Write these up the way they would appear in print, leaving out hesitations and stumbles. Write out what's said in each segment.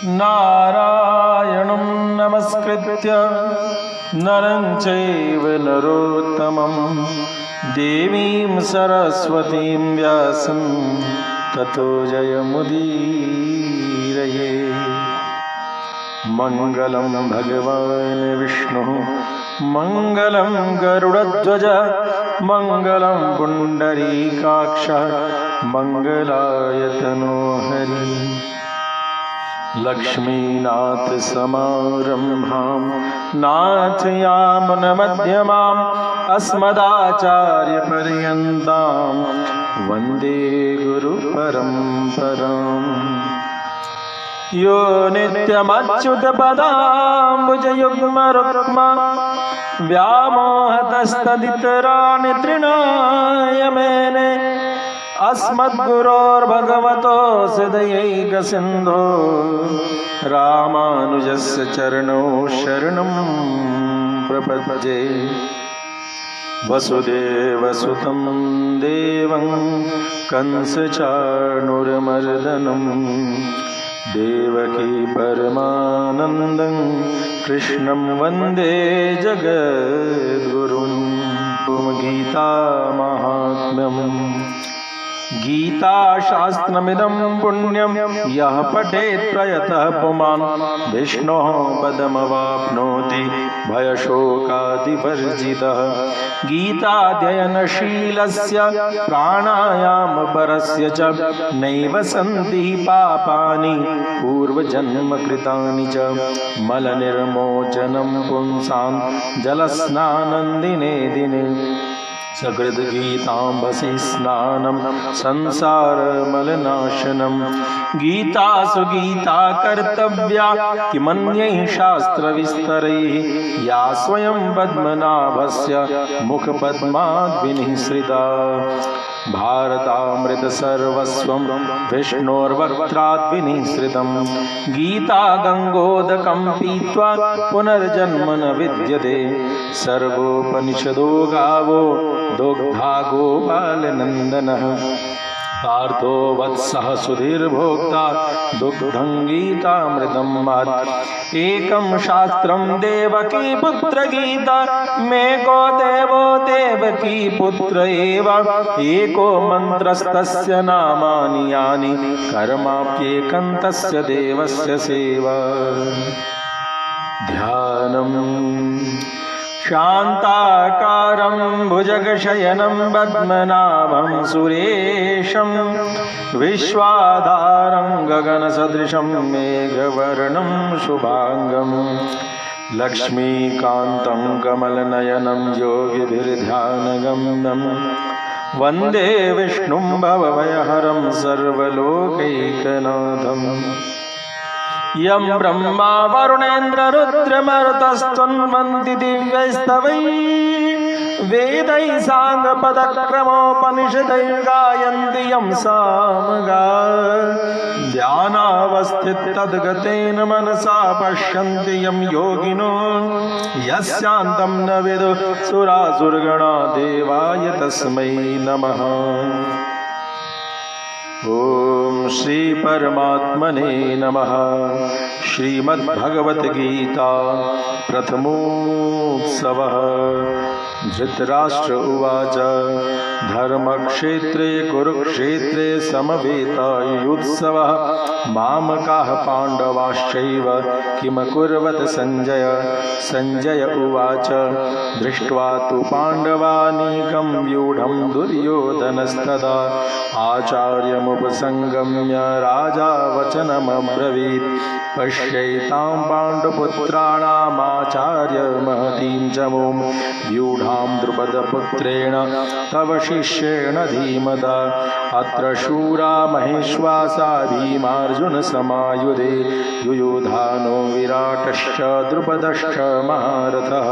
नारायणं नमस्कृत्य नरं चैव नरोत्तमं देवीं सरस्वतीं व्यासं ततो जयमुदीरये। मङ्गलं भगवान् विष्णुः मङ्गलं गरुडध्वज मङ्गलं पुण्डरीकाक्षः मङ्गलाय तनोहरि। लक्ष्मीनाथसमारम्भां नाथयामुनमध्यमाम् अस्मदाचार्यपर्यन्तां वन्दे गुरुपरम्पराम्। यो नित्यमच्युतपदाम्बुजयुग्मरुक्मा व्यामोहतस्तदितराणि तृणाय मेने अस्मद्गुरोर्भगवतोऽस्य दयैकसिन्धो रामानुजस्य चरणौ शरणं प्रपद्ये। वसुदेवसुतं देवं कंसचाणूरमर्दनं देवकी परमानन्दं कृष्णं वन्दे जगद्गुरुं। गीता महात्म्यम्। गीताशास्त्रमिदं पुण्यं यः पठेत् प्रयतः पुमान् विष्णोः पदमवाप्नोति भयशोकादिवर्जितः। गीताध्ययनशीलस्य प्राणायामपरस्य च नैव सन्ति पापानि पूर्वजन्मकृतानि च। मलनिर्मोचनं पुंसां जलस्नानं दिने दिने सकृद्गीताम्बसि स्नानं संसारमलनाशनं। गीतासु गीता कर्तव्या किमन्यैः शास्त्रविस्तरैः या स्वयं पद्मनाभस्य मुखपद्माद् विनिसृता। भारतामृतसर्वस्वं विष्णोर्वक्त्राद् विनिसृतं। गीता गङ्गोदकं पीत्वा पुनर्जन्म न विद्यते। सर्वोपनिषदो गावो दुग्धा गोपालनन्दनः। पार्थो वत्सः सुधीर्भोक्ता दुग्धं गीतामृतं महत्। एकं शास्त्रं देवकी पुत्रगीता मेको देवो देवकी पुत्र एव। एको मन्त्रस्तस्य नामानि यानि कर्माप्येकं तस्य देवस्य सेवा। ध्यानम्। शान्ताकारं भुजगशयनं पद्मनाभं सुरेशं विश्वाधारं गगनसदृशं मेघवर्णं शुभांगं। लक्ष्मीकान्तं कमलनयनं योगिभिर्ध्यानगम्यं वन्दे विष्णुं भवभयहरं सर्वलोकैकनाथम्। यं ब्रह्मा वरुणेन्द्ररुद्रमरुतस्तुन्वन्ति दिव्यैस्तवैः वेदैः साङ्गपदक्रमोपनिषदैर्गायन्ति यं सामगाः। ध्यानावस्थिततद्गतेन मनसा पश्यन्ति यं योगिनो यस्यान्तं न विदुः सुरासुरगणा देवाय तस्मै नमः। ओम श्री परमात्मने नमः। श्रीमद्भगवद्गीता प्रथमोत्सवः। धृतराष्ट्र उवाच धर्मक्षेत्रे कुरुक्षेत्रे समवेतायुत्सवः मामकाः पाण्डवाश्चैव किमकुर्वत संजय। संजय उवाच दृष्ट्वा तु पाण्डवानीकं व्यूढं दुर्योधनस्तदा आचार्यमुपसंगम्य राजा वचनमब्रवीत्। पश्यैतां पाण्डुपुत्राणामाचार्य महतीं च मूं व्यूढां द्रुपदपुत्रेण तव शिष्येण धीमता। अत्र शूरा महेश्वासा भीमार्जुनसमायुधे युयुधानो विराटश्च द्रुपदश्च महारथः।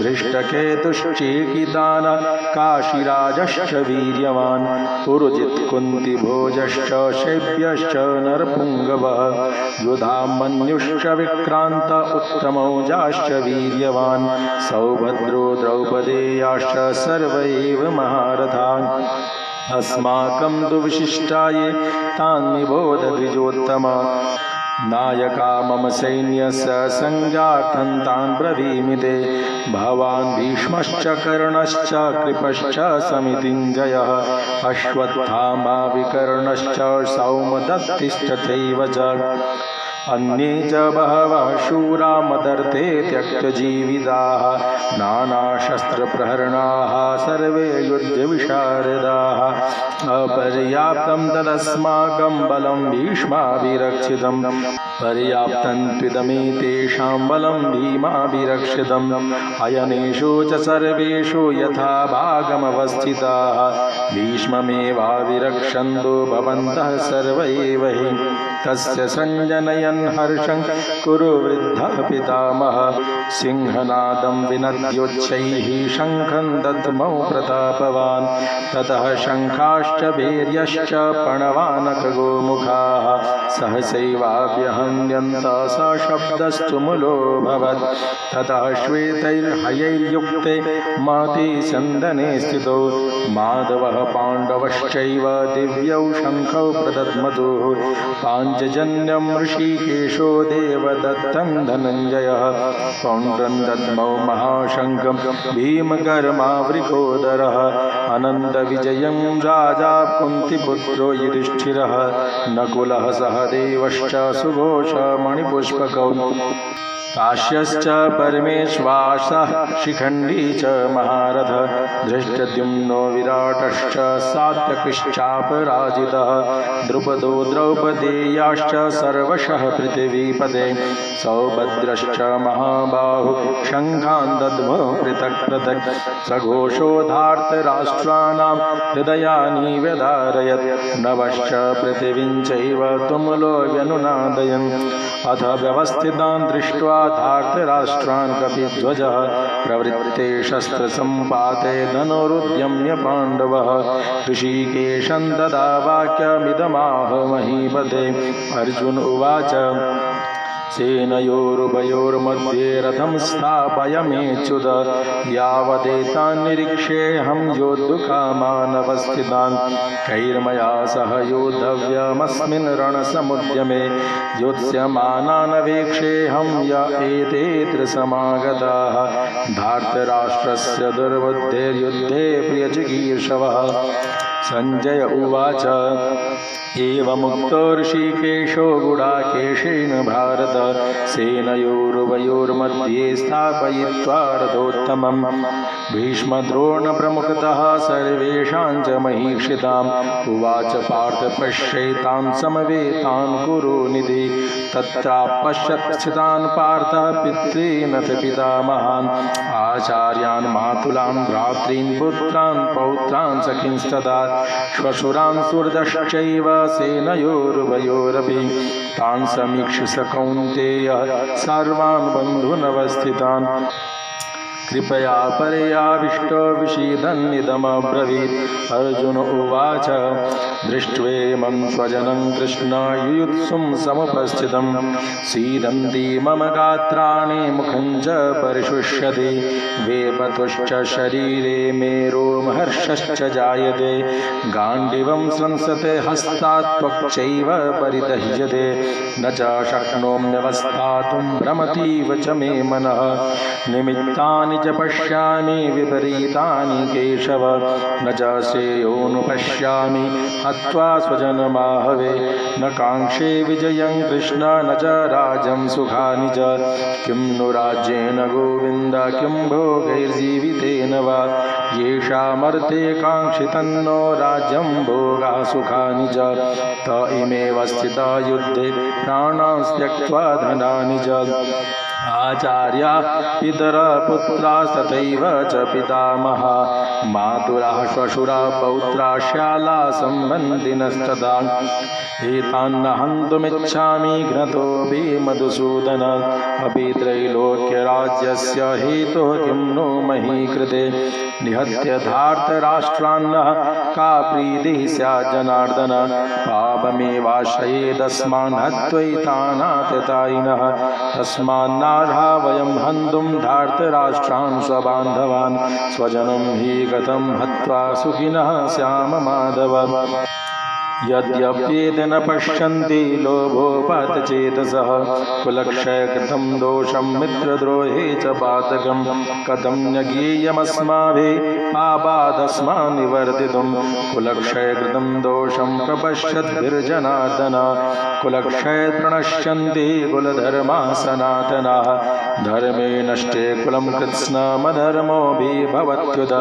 धृष्टकेतुश्चेकितान काशीराजश्च वीर्यवान् पुरुजित्कुन्तिभोजश्च शैब्यश्च नरपुङ्गवः। युधामन्युश्च विक्रान्त उत्तमौजाश्च वीर्यवान् सौभद्रो द्रौपदेयाश्च सर्व एव महारथान्। अस्माकं तु विशिष्टाये तान् निबोध द्विजोत्तमा। नायका मम सैन्यस्य संज्ञार्थं तान् ब्रवीमि ते भवान् भीष्मश्च कर्णश्च कृपश्च समितिञ्जयः अश्वत्थामा विकर्णश्च सौमदत्तिश्चैव च अन्ये च बहवः शूरा मदर्थे त्यक्तजीविताः नानाशस्त्रप्रहरणाः सर्वे युद्धविशारदाः अपर्याप्तं तदस्माकं बलं भीष्माभिरक्षितं पर्याप्तं त्विदमेतेषां बलं भीमाभिरक्षितम् अयनेषु च सर्वेषु यथा भागमवस्थिताः भीष्ममेवाभिरक्षन्तु भवन्तः सर्व एव हि तस्य संजनयन् हर्षं कुरु वृद्धः पितामहः सिंहनादं विनद्योच्चैः शङ्खं दद्मौ प्रतापवान् ततः शङ्खाश्च भैर्यश्च पणवानकगोमुखाः सहसैवाभ्यहन्यन्त सशब्दस्तु मुलोऽभवत् ततः श्वेतैर्हयैर्युक्ते महति सन्दने स्थितौ माधवः पाण्डवश्चैव दिव्यौ शङ्खौ प्रदद्मतुः पाञ्चजन्यं ऋषिकेशो देवदत्तं धनञ्जयः पौण्ड्रं दद्मौ महाशङ्खं भीमकर्मावृकोदरः अनन्तविजयं राजा कुन्तिपुत्रो युधिष्ठिरः नकुलः सहदेवश्च सुघोषमणिपुष्पकौ काश्यश्च परमेश्वासः शिखण्डी च महारथः धृष्टद्युम्नो विराटश्च सात्यकिश्चापराजितः द्रुपदो द्रौपदेयाश्च सर्वशः पृथिवीपते सौभद्रश्च महाबाहु शङ्खान् दद्मो पृथक् पृथक् सघोषोधार्तराष्ट्राणां हृदयानि व्यधारयत् नवश्च पृथिवीं चैव तुमुलो व्यनुनादयन् अथ व्यवस्थितान् दृष्ट्वा धार्तराष्ट्रान् कपिध्वजः प्रवृत्ते शस्त्रसम्पाते धनुरुद्यम्य पाण्डवः ऋषिकेशं तदा वाक्यमिदमाह महीपते अर्जुन उवाच सेनयोरुभयोर्मध्ये रथं स्थापयमेच्युत यावदेतान् निरीक्ष्येऽहं योद्धुकामानवस्थितान् कैर्मया सह योद्धव्यमस्मिन् रणसमुद्यमे योत्स्यमानानवेक्षेऽहं य एतेऽत्र समागताः धार्तराष्ट्रस्य दुर्बुद्धेर्युद्धे प्रियचिकीर्षवः संजय उवाच एवमुक्तो ऋषिकेशो गुडाकेशेन भारत सेनयोरुभयोर्मध्ये स्थापयित्वा रथोत्तमम् भीष्मद्रोणप्रमुखतः सर्वेषां च महीक्षिताम् उवाच पार्थ पश्येतां समवेतान् कुरु निधि तत्रापश्यत् स्थितान् पार्थ पितॄनथ पितामहान् आचार्यान् मातुलान् भ्रातॄन् पुत्रान् पौत्रान् सखींस्तथा श्वशुरान् सुहृदश्चैव सेनयोरुभयोरपि तान् समीक्ष्य स कौन्तेयः सर्वान् बन्धूनवस्थितान् कृपया परयाविष्टो विषीदन्निदमब्रवीत् अर्जुन उवाच दृष्ट्वेमं स्वजनं कृष्ण युयुत्सुं समुपस्थितं सीदन्ति मम गात्राणि मुखं च परिशुष्यति वेपतुश्च शरीरे मे रोमहर्षश्च जायते गाण्डीवं संसते हस्तात् त्वक्चैव परिदह्यते न च शक्नोम्यवस्थातुं भ्रमतीव च मे मनः निमित्तानि च पश्यामि विपरीतानि केशव न च श्रेयोनुपश्यामि हत्वा स्वजनमाहवे न काङ्क्षे विजयं कृष्ण न च राज्यं सुखानि च किं नु राज्येन गोविन्द किं भोगैर्जीवितेन वा येषामर्थे काङ्क्षितन्नो राज्यं भोगा सुखानि च त इमेव स्थिता युद्धे प्राणान् त्यक्त्वा धनानि च आचार्या पितरा पुत्रा तथैव च पितामहा मातुला श्वशुरा पौत्रा श्याला सम्बन्धिनस्तथा एतान्न हन्तुमिच्छामि घ्नतोऽपि मधुसूदन अपि त्रैलोक्यराज्यस्य हेतुः किं नो मही कृते निहत्य धार्तराष्ट्रान्नः का प्रीतिः स्यात् जनार्दन पापमेवाश्रयेदस्मान् हत्वैतानाततायिनः तस्मान्नार्हा वयं हन्तुं धार्तराष्ट्रान् स्वबान्धवान् स्वजनं हि गतं हत्वा सुखिनः स्याम माधव यद्यप्येते न पश्यन्ति लोभोपातचेतसः कुलक्षयकृतं दोषं मित्रद्रोहे च पातकं कथं न ज्ञेयमस्माभिः पापादस्मान् निवर्तितुं कुलक्षयकृतं दोषं प्रपश्यद्भिर्जनार्दन कुलक्षय प्रणश्यन्ति कुलधर्माः सनातनाः धर्मे नष्टे कुलं कृत्स्नमधर्मोऽभिभवत्युत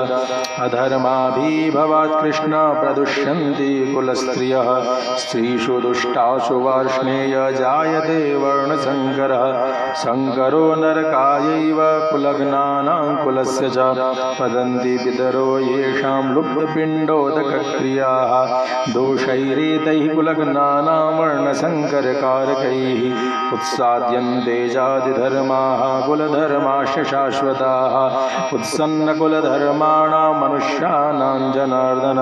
अधर्माभिभवात् कृष्ण प्रदुष्यन्ति कुलस्त्रियः स्त्रीषु दुष्टासु वार्ष्णेय जायते वर्णसङ्करः सङ्करो नरकायैव कुलग्नानां कुलस्य च पतन्ति पितरो येषां लुप्तपिण्डोदकक्रियाः दोषैरेतैः कुलग्नानां वर्णसङ्करकारकैः उत्साद्यन्ते जातिधर्माः कुलधर्माश्च शाश्वताः उत्सन्नकुलधर्माणां मनुष्याणां जनार्दन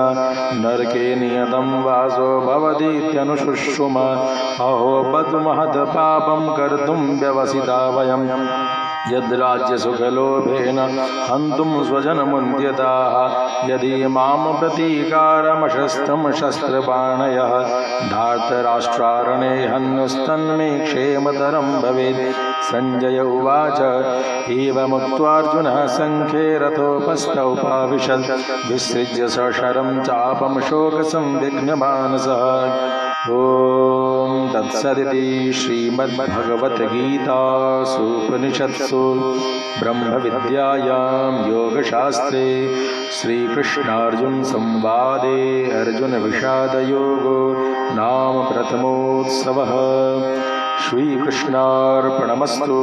नरके नियतं वासो भवतीत्यनुशुश्रुम अहो बद्महत् पापं कर्तुं व्यवसिता वयं यद्राज्यसुखलोभेन हन्तुं स्वजनमुद्यताः यदि मां प्रतीकारमशस्त्रं शस्त्रपाणयः धार्तराष्ट्रारणे हन्युस्तन्मे क्षेमतरं भवेत् संजय उवाच एवमुक्त्वार्जुनः सङ्ख्ये रथोपस्थौपाविशत् विसृज्य सशरं चापं शोकसंविघ्नमानसः। ॐ तत्सदिति श्रीमद्भगवद्गीतासूपनिषत्सु ब्रह्मविद्यायां योगशास्त्रे श्रीकृष्णार्जुनसंवादे अर्जुनविषादयोगो नाम प्रथमोत्सवः। श्रीकृष्णार्पणमस्तु।